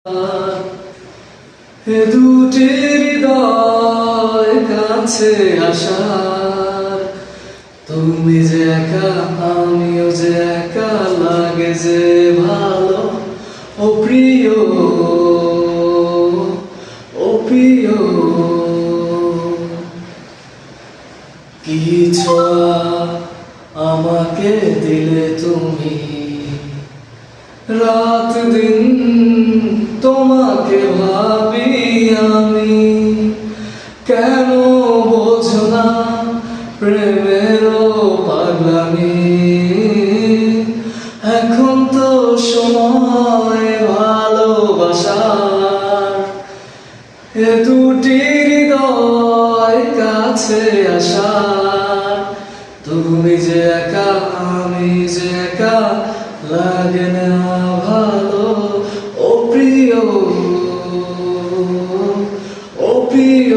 এ দুটি হৃদয় কাছে আসার, তুমি যে একা আমিও যে একা, লাগে যে ভালো। ও প্রিয়, ও প্রিয়, কি ছোঁয়া আমাকে দিলে তুমি, রাত দিন তোমাকে ভাবি আমি। কেন বোঝো না প্রেমেরও পাগলামি, এখন তো সময় ভালোবাসার। এ দুটি হৃদয় কাছে আসার, তুমি যে একা আমি যে একা, লাগে না ভালো। ও প্রিয়, ও প্রিয়।